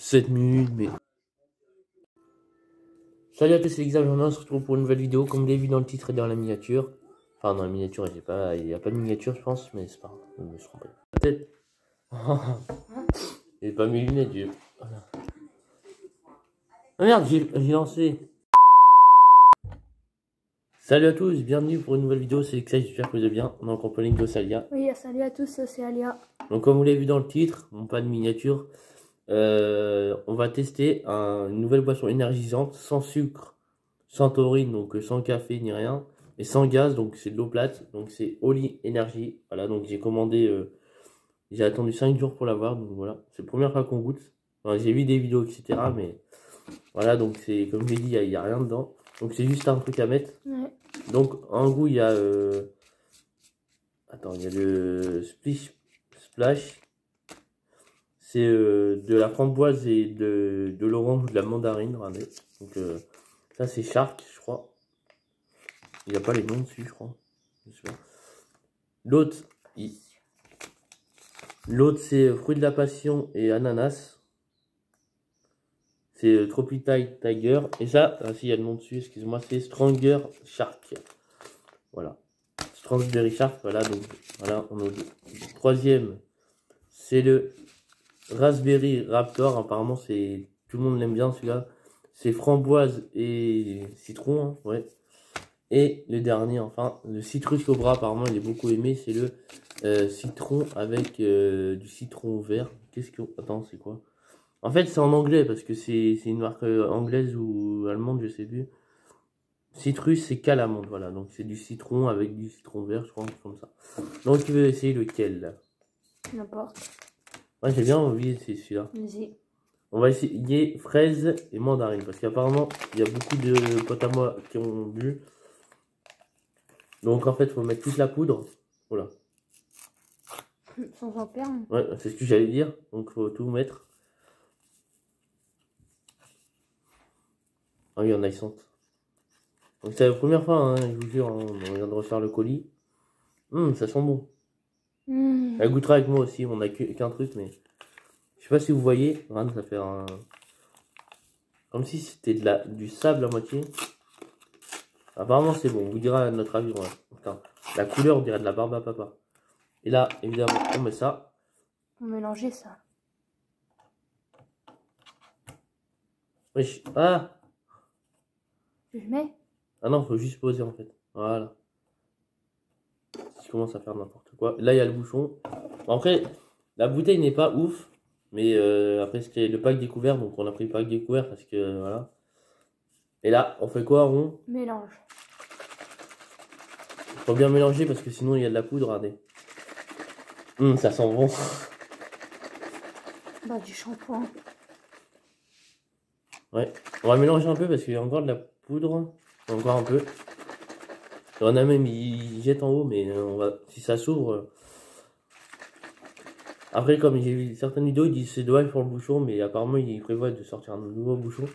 7 minutes, mais... Salut à tous, c'est Xavier, on se retrouve pour une nouvelle vidéo, comme vous l'avez vu dans le titre et dans la miniature. Enfin, dans la miniature, il n'y a pas de miniature, je pense, mais c'est pas grave, je me suis trompé. Peut-être. J'ai pas mes lunettes, Dieu. Voilà. Ah merde, j'ai lancé. Salut à tous, bienvenue pour une nouvelle vidéo, c'est Xavier, j'espère que vous allez bien. On est en compagnie de Salia. Oui, salut à tous, c'est Alia. Donc, comme vous l'avez vu dans le titre, bon, pas de miniature. On va tester une nouvelle boisson énergisante, sans sucre, sans taurine, donc sans café ni rien, et sans gaz, donc c'est de l'eau plate, donc c'est Oli Energy. Voilà, donc j'ai commandé, j'ai attendu 5 jours pour l'avoir, donc voilà, c'est la première fois qu'on goûte. Enfin, j'ai vu des vidéos, etc., mais voilà, donc c'est comme j'ai dit, il n'y a rien dedans, donc c'est juste un truc à mettre. Ouais. Donc en goût, il y a, attends, il y a le Splash. C'est de la framboise et de l'orange ou de la mandarine, regardez. Donc ça c'est Shark, je crois. Il n'y a pas les noms dessus, je crois. L'autre, c'est fruit de la passion et ananas. C'est Tropical Tiger. Et ça, si il y a le nom dessus, excusez-moi, c'est Stronger Shark. Voilà. Strawberry Shark, voilà. Donc voilà, on a le troisième, c'est le Raspberry Raptor. Apparemment, c'est tout le monde l'aime bien celui-là. C'est framboise et citron, hein, ouais. Et le dernier, enfin, le citrus cobra, apparemment, il est beaucoup aimé. C'est le citron avec du citron vert. Qu'est-ce que... Attends, c'est quoi? En fait, c'est en anglais, parce que c'est une marque anglaise ou allemande, je sais plus. Citrus, c'est calamande, voilà. Donc, c'est du citron avec du citron vert, je crois, comme ça. Donc, tu veux essayer lequel, là? N'importe. Ouais, j'ai bien envie d'essayer celui-là. Vas-y. On va essayer fraise et mandarine, parce qu'apparemment, il y a beaucoup de potes à moi qui ont bu. Donc, en fait, il faut mettre toute la poudre. Voilà. Sans en perdre. Ouais, c'est ce que j'allais dire. Donc, il faut tout mettre. Ah oui, il y en a, ils sentent. Donc, c'est la première fois, hein, je vous jure, hein, on vient de refaire le colis. Ça sent bon. Elle goûtera avec moi aussi, on a qu'un truc, mais... Je sais pas si vous voyez. Regarde, ça fait un... Comme si c'était du sable à moitié. Apparemment, c'est bon. On vous dira notre avis. Ouais. Putain, la couleur, on dirait de la barbe à papa. Et là, évidemment, on met ça. On mélangeait ça. Wesh. Ah! Je mets. Ah non, faut juste poser en fait. Voilà. Si je commence à faire n'importe quoi. Là, il y a le bouchon. Après, la bouteille n'est pas ouf. Mais après, c'était le pack découvert. Donc, on a pris le pack découvert parce que voilà. Et là, on fait quoi? On Mélange. faut bien mélanger parce que sinon, il y a de la poudre. Regardez. Ça sent bon. Bah, du shampoing. Ouais. On va mélanger un peu parce qu'il y a encore de la poudre. Encore un peu. Il y en a même, ils jettent en haut. Mais on va, si ça s'ouvre. Après, comme j'ai vu certaines vidéos, ils disent c'est dommage pour le bouchon, mais apparemment, ils prévoient de sortir un nouveau bouchon.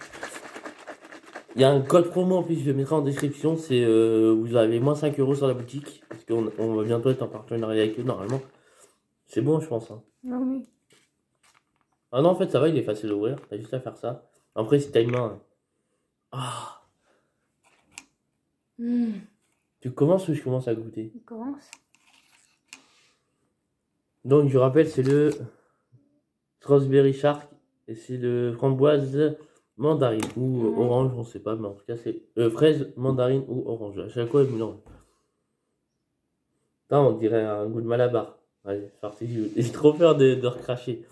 Il y a un code promo en plus, je le mettrai en description. C'est vous avez moins 5 € sur la boutique. Parce qu'on va bientôt être en partenariat avec eux, normalement. C'est bon, je pense. Hein. Non, oui. Ah non, en fait, ça va, il est facile à ouvrir. T'as juste à faire ça. Après, si t'as une main. Ah! Tu commences ou je commence à goûter? On commence. Donc, je rappelle, c'est le Strawberry Shark. Et c'est le framboise mandarine ou orange, on sait pas, mais en tout cas, c'est fraise, mandarine ou orange. À chaque fois, je mélange. Putain, on dirait un goût de malabar. Allez, c'est parti. J'ai trop peur de recracher.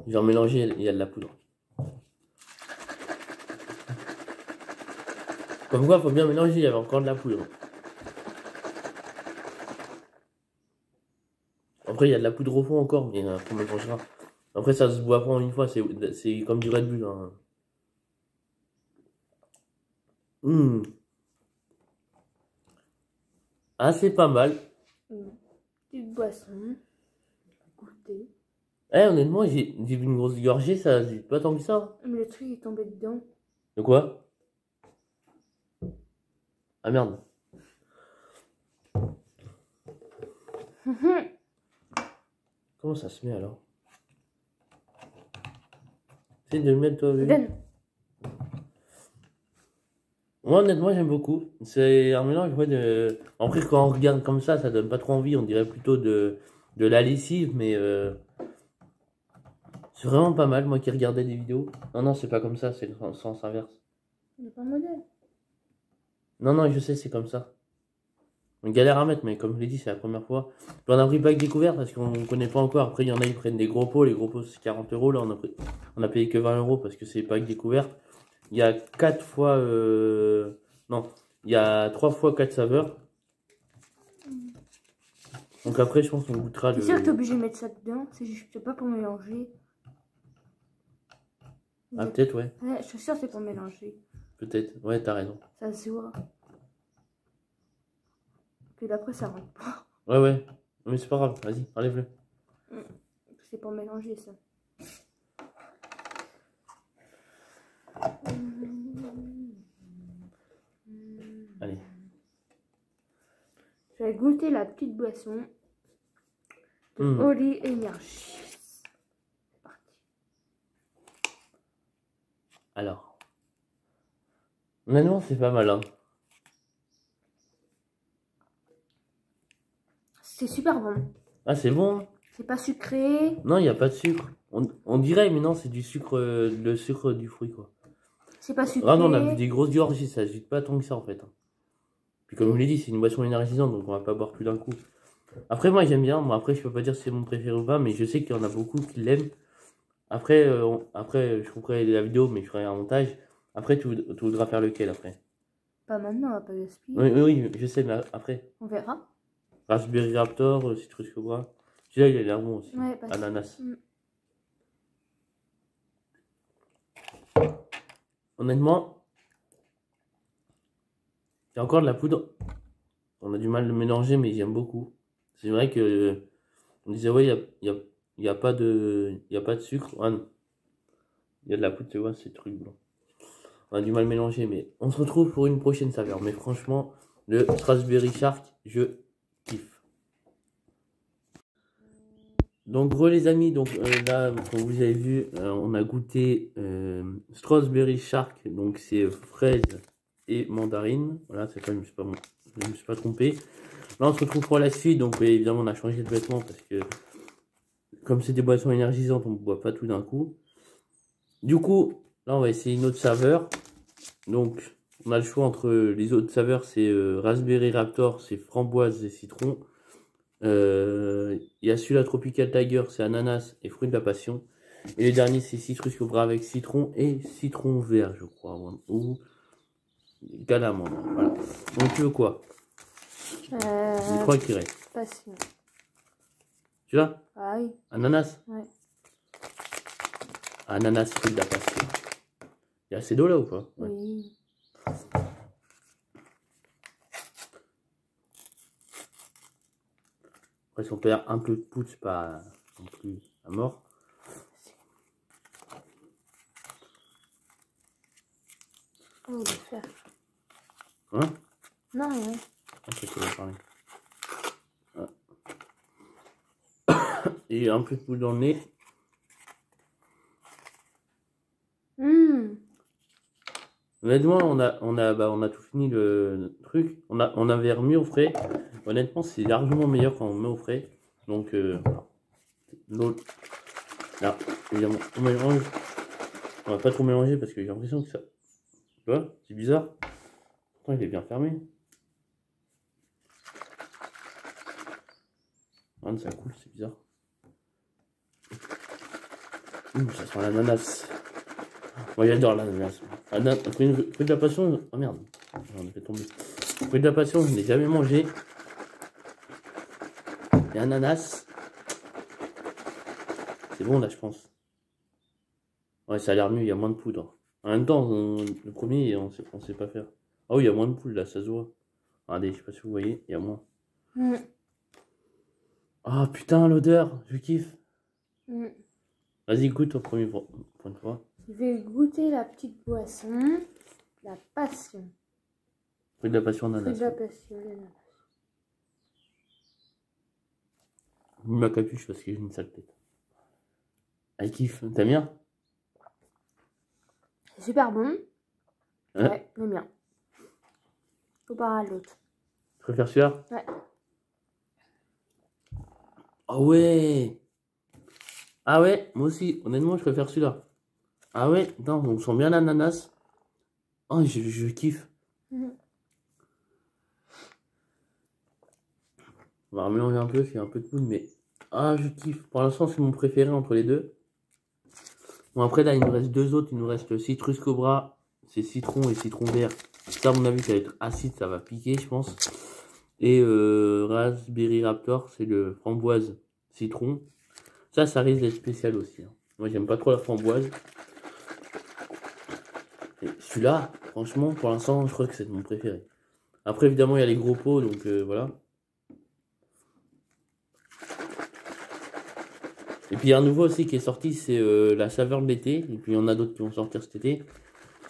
Je vais en mélanger, il y a de la poudre. Comme quoi, il faut bien mélanger, il y avait encore de la poudre. Après, il y a de la poudre au fond encore, mais on mélangera. Après, ça se boit pas en une fois, c'est comme du Red Bull. Hein. Ah, c'est pas mal. Petite boisson. Goûter. Eh, honnêtement, j'ai vu une grosse gorgée, ça, c'est pas tant que ça. Mais le truc est tombé dedans. De quoi? Ah merde. Comment ça se met alors? Essaye de le mettre toi, bébé. Donne. Moi, honnêtement, j'aime beaucoup. C'est un mélange, ouais, de... Après, quand on regarde comme ça donne pas trop envie. On dirait plutôt de la lessive, mais c'est vraiment pas mal. Moi qui regardais des vidéos. Non, non, c'est pas comme ça, c'est le sens inverse. Il n'y a pas de modèle. Non, non, je sais, c'est comme ça. On galère à mettre, mais comme je l'ai dit, c'est la première fois. Puis on a pris pack découvert parce qu'on connaît pas encore. Après, il y en a, ils prennent des gros pots. Les gros pots, c'est 40 €. Là, on a payé que 20 € parce que c'est pack découvert. Il y a 4 fois... Non, il y a 3 fois 4 saveurs. Donc après, je pense qu'on goûtera C'est sûr que t'es obligé de mettre ça dedans. C'est juste pas pour mélanger. Ah, peut-être, ouais. Ouais, je suis sûre que c'est pour mélanger. Peut-être. Ouais, t'as raison. Ça se voit. Puis d'après, ça rentre pas. Ouais, ouais. Mais c'est pas grave. Vas-y, enlève-le. C'est pour mélanger ça. Allez. Je vais goûter la petite boisson de Oli Energy. C'est parti. Alors. Maintenant, c'est pas mal, hein. C'est super bon. Ah, c'est bon. C'est pas sucré. Non, il n'y a pas de sucre. On dirait, mais non, c'est du sucre, le sucre du fruit, quoi. C'est pas sucré. Ah non, on a vu des grosses gorgées, ça ne pas tant que ça, en fait. Puis comme je l'ai dit, c'est une boisson énergisante, donc on va pas boire plus d'un coup. Après, moi, j'aime bien. Moi, après, je peux pas dire si c'est mon préféré ou pas, mais je sais qu'il y en a beaucoup qui l'aiment. Après, je couperai la vidéo, mais je ferai un montage. Après, tu voudras faire lequel, après? Pas maintenant, on va pas gaspiller. Oui, oui, je sais, mais après. On verra. Raspberry Raptor, Citrus Cobra. Celui-là, il a l'air bon aussi. Ouais, Ananas. Honnêtement, il y a encore de la poudre. On a du mal à le mélanger, mais j'aime beaucoup. C'est vrai que on disait, ouais, il y a pas de sucre. Ah, non. Il y a de la poudre, tu vois, c'est truc blanc. On a du mal à mélanger, mais on se retrouve pour une prochaine saveur. Mais franchement, le Raspberry Shark, je kiffe. Donc, les amis, donc là, comme vous avez vu, on a goûté Strawberry Shark, donc c'est fraise et mandarine. Voilà, c'est pas, je me suis pas trompé. Là, on se retrouve pour la suite, donc évidemment, on a changé de vêtements parce que, comme c'est des boissons énergisantes, on ne boit pas tout d'un coup. Du coup, là, on va essayer une autre saveur. Donc, on a le choix entre les autres saveurs, c'est Raspberry Raptor, c'est framboise et citron. Il y a celui-là Tropical Tiger, c'est ananas et fruit de la passion. Et le dernier, c'est Citrus Cobra avec citron et citron vert, je crois. Ou calamande. Voilà. Donc, tu veux quoi? Je crois qu'il reste. Passion. Celui-là? Ah oui. Ananas? Ouais. Ananas, fruit de la passion. Il y a assez d'eau là ou pas? Ouais. Oui. Après, si on perd un peu de poudre, c'est pas non plus à mort. On va le faire. Hein? Non, rien. Ok, tu vas parler. Et un peu de poudre dans le nez. Honnêtement, on a tout fini le truc. On avait remis au frais. Honnêtement, c'est largement meilleur quand on met au frais. Donc, l'eau. Là, évidemment, on mélange. On va pas trop mélanger parce que j'ai l'impression que ça. Tu vois, c'est bizarre. Pourtant, il est bien fermé. Ah, ça coule, c'est bizarre. Ça sent l'ananas. Moi, j'adore l'ananas. Fruit de la passion. Oh merde, j'en ai fait tomber. Fruit de la passion, je n'ai jamais mangé. Et ananas. C'est bon là, je pense. Ouais, ça a l'air mieux, il y a moins de poudre. En même temps, le premier, on sait pas faire. Ah oui, il y a moins de poudre là, ça se voit. Regardez, je sais pas si vous voyez, il y a moins. Ah putain, l'odeur, je kiffe. Vas-y, goûte au premier pour une fois. Je vais goûter la petite boisson. La passion. Fruit de la passion ananas. Fruit de la passion, l'ananas. mis ma capuche parce que j'ai une sale tête. Elle kiffe. T'aimes bien? C'est super bon. Hein? Ouais, j'aime bien. Comparé à l'autre. Tu préfères celui-là? Ouais. Ah ouais! Ah ouais, moi aussi, honnêtement, je préfère celui-là. Ah ouais, non, on sent bien l'ananas. Oh, je kiffe. Mhm. On va remélanger un peu, c'est un peu de poudre, mais... Ah, je kiffe. Pour l'instant, c'est mon préféré entre les deux. Bon, après, là, il nous reste deux autres. Il nous reste le Citrus Cobra. C'est citron et citron vert. Ça, à mon avis, ça va être acide, ça va piquer, je pense. Et Raspberry Raptor, c'est le framboise citron. Ça risque d'être spécial aussi. Hein. Moi, j'aime pas trop la framboise. Et celui-là, franchement, pour l'instant, je crois que c'est mon préféré. Après, évidemment, il y a les gros pots, donc voilà. Et puis, il y a un nouveau aussi qui est sorti, c'est la saveur de l'été. Et puis, il y en a d'autres qui vont sortir cet été.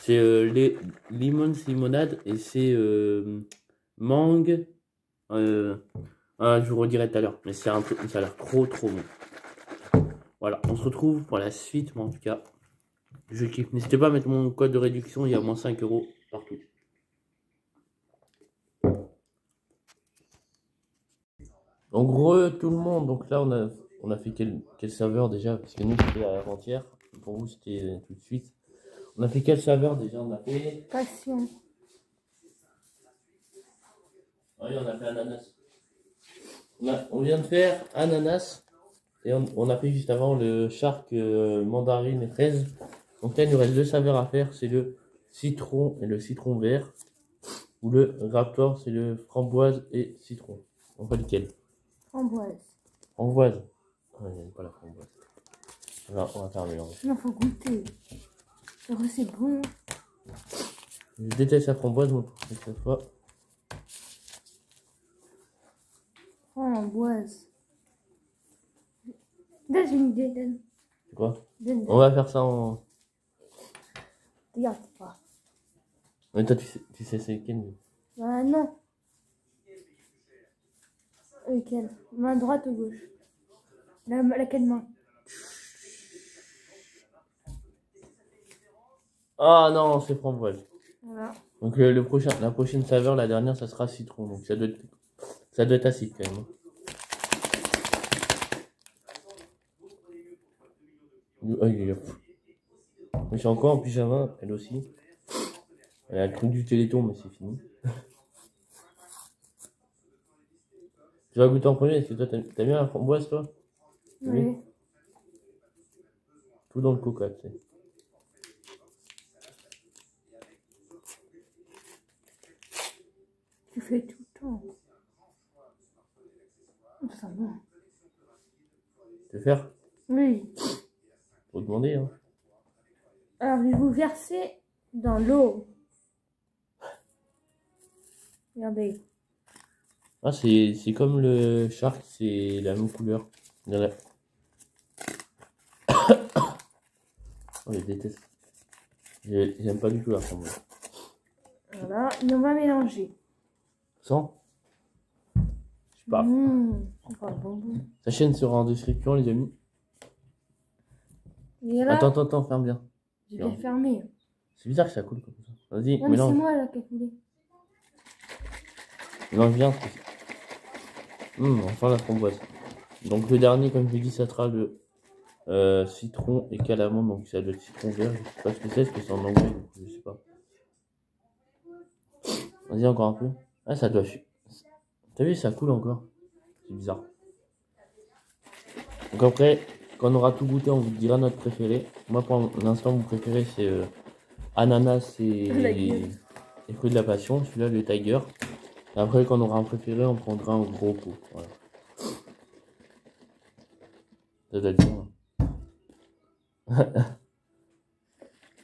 C'est les Lemon Limonade et c'est mangue. Je vous redirai tout à l'heure, mais c'est un peu, ça a l'air trop bon. Voilà, on se retrouve pour la suite, moi en tout cas. Je kiffe. N'hésitez pas à mettre mon code de réduction, il y a moins 5 € partout. En gros, tout le monde, donc là on a fait quelle saveur déjà? Parce que nous c'était avant-hier, pour vous c'était tout de suite. On a fait quelle saveur déjà? On a fait. Passion. Oui, on a fait ananas. On vient de faire ananas. Et on a fait juste avant le shark mandarine et fraise. Donc là, il nous reste deux saveurs à faire. C'est le citron et le citron vert. Ou le raptor, c'est le framboise et citron. On va lequel? Framboise. Framboise. Ah, j'aime pas la framboise. On va faire un mélange. Non, faut goûter. C'est bon. Je déteste la framboise, moi, pour cette fois. Framboise. Là, j'ai une idée. Donne. C'est quoi? Donne. On va faire ça en. Regarde pas. Mais toi, tu sais c'est lequel? Ah non. Lequel? Main droite ou gauche? Laquelle main? Ah non, c'est framboise. Voilà. Donc la prochaine saveur, la dernière, ça sera citron. Donc ça doit être acide quand même. Oh, il est fou. Mais je suis encore en pyjama, elle aussi. Elle a le truc du téléthon, mais c'est fini. Tu vas goûter en premier, est-ce que toi t'aimes bien la framboise, toi? Oui. Tout dans le coca, tu sais. Tu fais tout le temps. Ça va. Tu veux faire? Oui. Faut demander, hein. Alors, je vais vous verser dans l'eau. Regardez. Ah, c'est comme le shark, c'est la même couleur. Regardez. Oh, je déteste. J'aime pas du tout la framboise. Voilà, et on va mélanger. Sans? Je sais pas. Ça sent bonbon. Sa chaîne sera en description, les amis. Et là, Attends, ferme bien. j'ai bien fermé. C'est bizarre que ça coule comme ça. Vas-y, Non, mais c'est mélange. moi là qui ai coulé. Mélange bien. Enfin la framboise. Donc le dernier, comme je l'ai dit, ça sera le citron et calamande. Donc c'est le citron vert. Je sais pas ce que c'est, parce que c'est en anglais. Donc je sais pas. Vas-y, encore un peu. Ah, ça doit. T'as vu, ça coule encore. C'est bizarre. Donc après, quand on aura tout goûté, on vous dira notre préféré. Moi, pour l'instant, mon préféré, c'est ananas et fruits de la passion. Celui-là, le Tiger. Et après, quand on aura un préféré, on prendra un gros pot. Voilà. Ça doit être bon. Hein.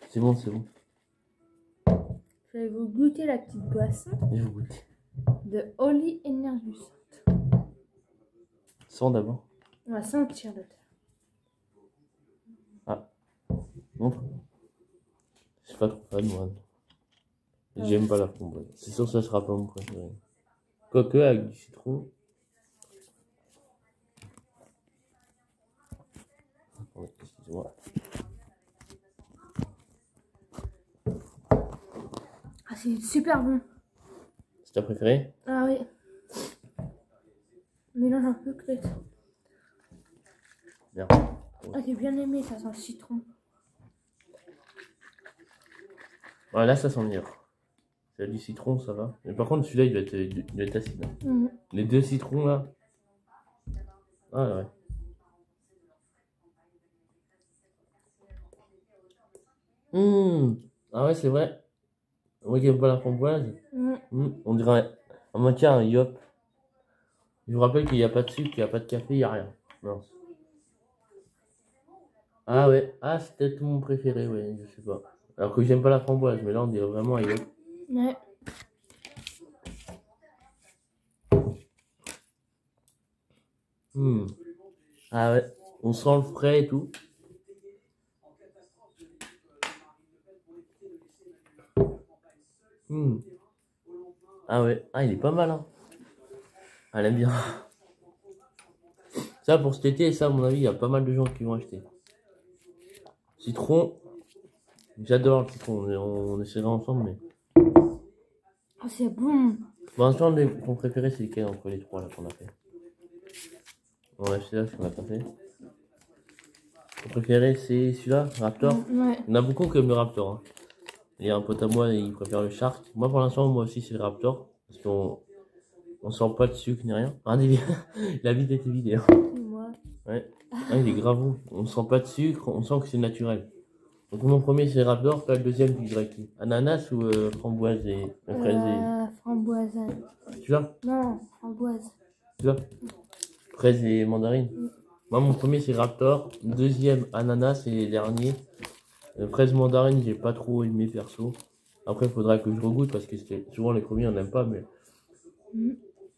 C'est bon, c'est bon. Je vais vous goûter la petite boisson Et je goûte. de Oli Energis. Sans d'abord. On va sentir l'odeur. Ah. Montre. Je suis pas trop fan, moi. J'aime pas la framboise. C'est sûr que ça sera pas mon préféré. Quoique, avec du citron. Ouais. Ah, c'est super bon. C'est ta préférée? Ah oui. Mélange un peu peut-être. Bien. Ah, j'ai bien aimé, ça sent le citron. Ouais, là, ça sent meilleur. C'est du citron, ça va. Mais par contre, celui-là, il va être acide. Mmh. Les deux citrons, là. Ah, ouais. Ah ouais, c'est vrai. Moi qui aime pas la framboise, on dirait en matière un yop. Je vous rappelle qu'il n'y a pas de sucre, il n'y a pas de café, il n'y a rien. Non. Ah ouais, ah c'est peut-être mon préféré, ouais, je sais pas. Alors que j'aime pas la framboise, mais là on dirait vraiment un yop. Ouais. Ah ouais, on sent le frais et tout. Ah ouais, ah il est pas mal, hein. Ah, elle aime bien. Ça pour cet été, ça à mon avis, il y a pas mal de gens qui vont acheter. Citron, j'adore le citron, on essaiera ensemble, mais... Oh, c'est bon. Pour l'instant, mon préféré c'est lequel entre les trois là qu'on a fait? On va acheter là, ce qu'on a pas fait. Mon préféré c'est celui-là, Raptor. Ouais. Il y en a beaucoup qui aiment le Raptor, hein. Il y a un pote à moi, il préfère le Shark. Moi pour l'instant, moi aussi c'est le Raptor. Parce qu'on sent pas de sucre ni rien. Ah, la vide était vidée. Hein. Moi. Ouais. Ah, il est grave bon. On sent pas de sucre, on sent que c'est naturel. Donc mon premier c'est Raptor, pas le deuxième tu dirais qui? Ananas ou framboise et fraise et... Framboise. Celui-là? Non, framboise. Celui-là? Fraise et mandarine. Moi mon premier c'est Raptor, deuxième ananas et dernier fraise mandarine, j'ai pas trop aimé perso. Après il faudra que je regoute parce que souvent les premiers on n'aime pas, mais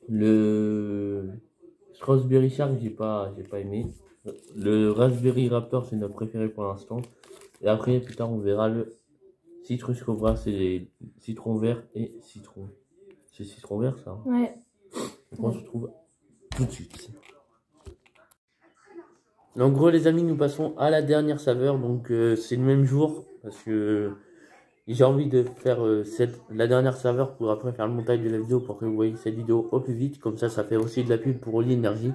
le strawberry shark j'ai pas aimé. Le raspberry raptor c'est notre préféré pour l'instant. Et après plus tard on verra le citrus cobra, c'est les citrons verts et citron. C'est citron vert ça. Hein. Ouais. Donc on se retrouve tout de suite. En gros les amis, nous passons à la dernière saveur, donc c'est le même jour parce que j'ai envie de faire la dernière saveur pour après faire le montage de la vidéo pour que vous voyez cette vidéo au plus vite, comme ça fait aussi de la pub pour Oli Energy.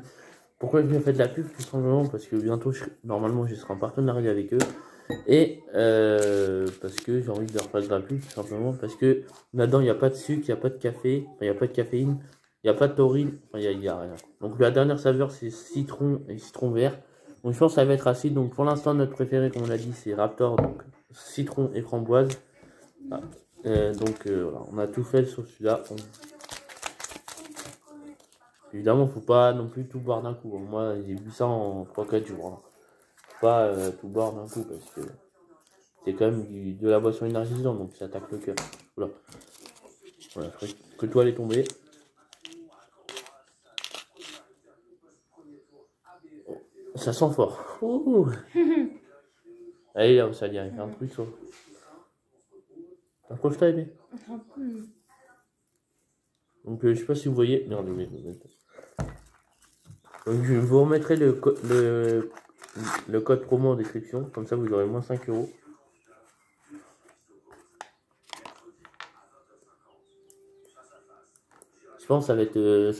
Pourquoi je me fais de la pub? Tout simplement parce que bientôt normalement je serai en partenariat avec eux et parce que j'ai envie de leur faire de la pub tout simplement parce que là-dedans il n'y a pas de sucre, il n'y a pas de café, il n'y a pas de caféine, il n'y a pas de taurine, il n'y a rien. Donc la dernière saveur c'est citron et citron vert. Donc je pense que ça va être acide. Donc pour l'instant notre préféré comme on a dit c'est Raptor, donc citron et framboise. Ah. Donc voilà, on a tout fait sur celui-là. Évidemment faut pas non plus tout boire d'un coup. Moi j'ai bu ça en 3-4 jours. Hein. Faut pas tout boire d'un coup parce que c'est quand même de la boisson énergisante donc ça attaque le cœur. Voilà. Voilà, que toi elle est tombée. Ça sent fort. Allez là, ça vient, il fait un truc ça. Approche toi aimé. Donc je sais pas si vous voyez. Merde, donc je vous remettrai le code promo en description, comme ça vous aurez moins 5 €. Je pense que ça va être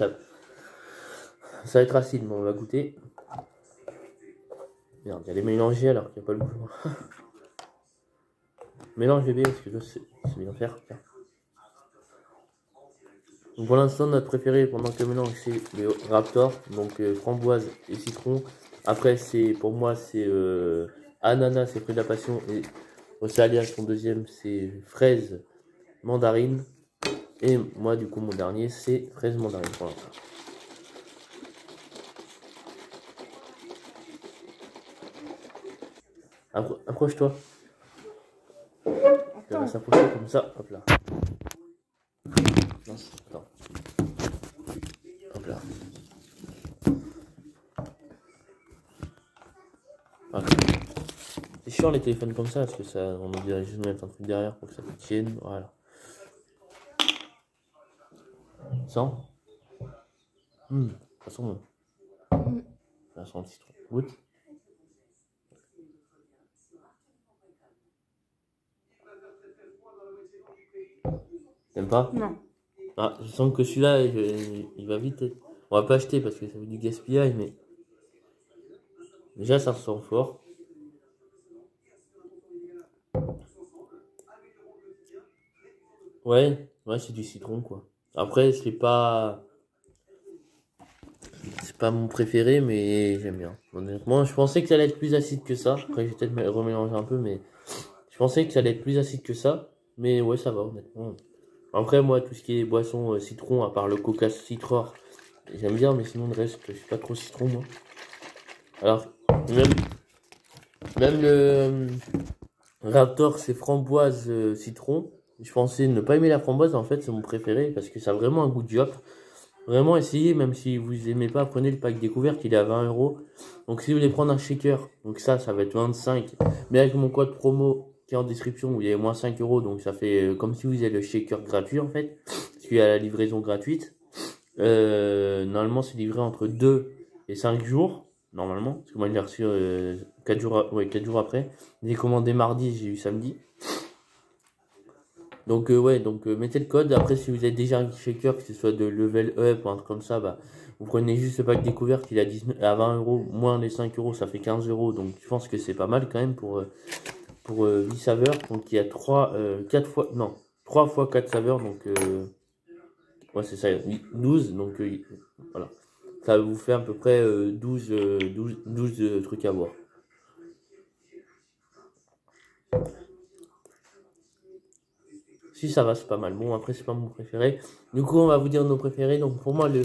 ça va être acide, mais on va goûter. Merde, il y a les mélangés alors qu'il n'y a pas le goût. Mélange bébé parce que je sais bien faire. Donc pour l'instant notre préféré pendant que le mélange c'est le Raptor, donc framboise et citron. Après c'est pour moi c'est ananas et fruits de la passion et Rosalia son deuxième c'est fraise mandarine et moi du coup mon dernier c'est fraise mandarine pour l'instant. Approche-toi. On va s'approcher comme ça, hop là. Non, attends. Hop là. Voilà. C'est chiant les téléphones comme ça parce que ça, on dirait juste mettre un truc derrière pour que ça tienne. Voilà. Sans. Ça sent bon. Ça sent le citron. Goûte. T'aimes pas? Non. Ah, je sens que celui-là, il va vite. On va pas acheter parce que ça veut du gaspillage, mais déjà ça ressent fort. Ouais, c'est du citron quoi. Après, c'est pas mon préféré, mais j'aime bien. Honnêtement, je pensais que ça allait être plus acide que ça. Après, j'ai peut-être remélangé un peu, mais je pensais que ça allait être plus acide que ça. Mais ouais, ça va, honnêtement. Après, moi, tout ce qui est boisson citron, à part le coca citror, j'aime bien, mais sinon, le reste, je suis pas trop citron, moi. Alors, même le Raptor, c'est framboise citron. Je pensais ne pas aimer la framboise, en fait, c'est mon préféré parce que ça a vraiment un goût de diop. Vraiment, essayez, même si vous aimez pas, prenez le pack découverte, il est à 20 €. Donc, si vous voulez prendre un shaker, donc ça va être 25. Mais avec mon code promo qui est en description, où il y a moins 5 €, donc ça fait comme si vous avez le shaker gratuit en fait, parce qu'il y a la livraison gratuite. Normalement, c'est livré entre 2 et 5 jours, normalement, parce que moi, je l'ai reçu 4 jours, 4 jours après. J'ai commandé mardi, j'ai eu samedi. Donc mettez le code. Après, si vous êtes déjà un shaker, que ce soit de level up ou un truc comme ça, bah, vous prenez juste le pack découverte, il est à 20 €, moins les 5 €, ça fait 15 €. Donc je pense que c'est pas mal quand même pour 8 saveurs. Donc il y a 3 fois 4 saveurs. Donc ouais, c'est ça, 12. Donc voilà. Ça vous fait à peu près 12 trucs à boire. Si ça va, c'est pas mal. Bon, après, c'est pas mon préféré. Du coup, on va vous dire nos préférés. Donc, pour moi, le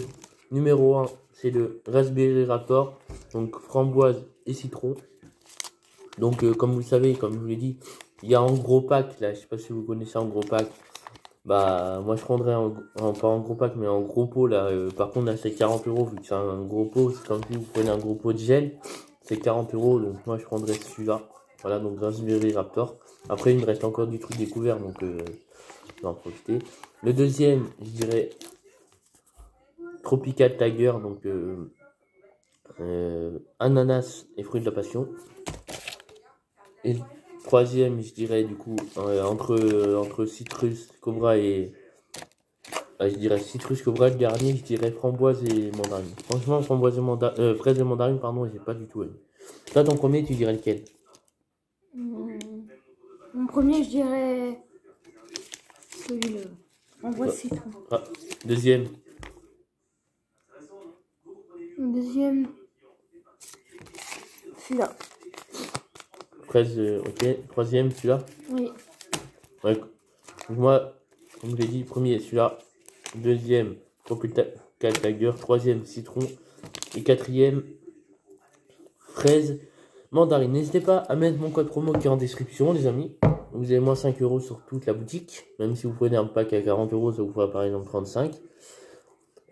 numéro 1, c'est le Raspberry Raptor. Donc, framboise et citron. Donc, comme vous le savez, comme je vous l'ai dit, il y a en gros pack. Là, je sais pas si vous connaissez en gros pack. Bah, moi, je prendrais pas en gros pack, mais en gros pot. Là, par contre, là, c'est 40 €. Vu que c'est un gros pot, c'est comme si vous prenez un gros pot de gel. C'est 40 €. Donc, moi, je prendrais celui-là. Voilà, donc Raspberry Raptor. Après, il me reste encore du truc découvert. Donc, je vais en profiter. Le deuxième, je dirais Tropical Tiger, donc ananas et fruits de la passion. Et le troisième, je dirais du coup entre citrus, cobra et je dirais citrus, cobra, le dernier, je dirais framboise et mandarine. Franchement, framboise et fraise et mandarine, pardon, j'ai pas du tout aimé. Toi, ton premier, tu dirais lequel? Mon premier, je dirais celui-là. Framboise citron. Ah, deuxième. Deuxième, celui-là. Fraise, ok. Troisième, celui-là. Oui. Ouais. Donc moi, comme je l'ai dit, premier celui-là. Deuxième, Tropical Tiger. Troisième, citron. Et quatrième, fraise, mandarine. N'hésitez pas à mettre mon code promo qui est en description, les amis. Vous avez moins 5 € sur toute la boutique. Même si vous prenez un pack à 40 €, ça vous fera par exemple 35.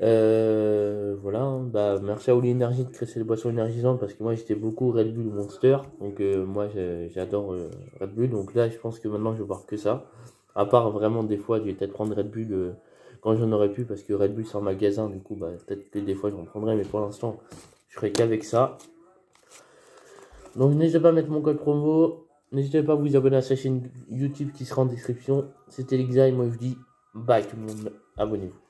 Voilà, bah merci à Oli Energy de créer cette boisson énergisante parce que moi j'étais beaucoup Red Bull Monster, donc moi j'adore Red Bull, donc là je pense que maintenant je vais boire que ça, à part vraiment des fois je vais peut-être prendre Red Bull quand j'en aurais pu parce que Red Bull c'est en magasin, du coup bah peut-être que des fois j'en prendrai, mais pour l'instant je ferai qu'avec ça. Donc n'hésitez pas à mettre mon code promo, n'hésitez pas à vous abonner à sa chaîne YouTube qui sera en description. C'était l'Exa et moi je vous dis bye tout le monde, abonnez-vous.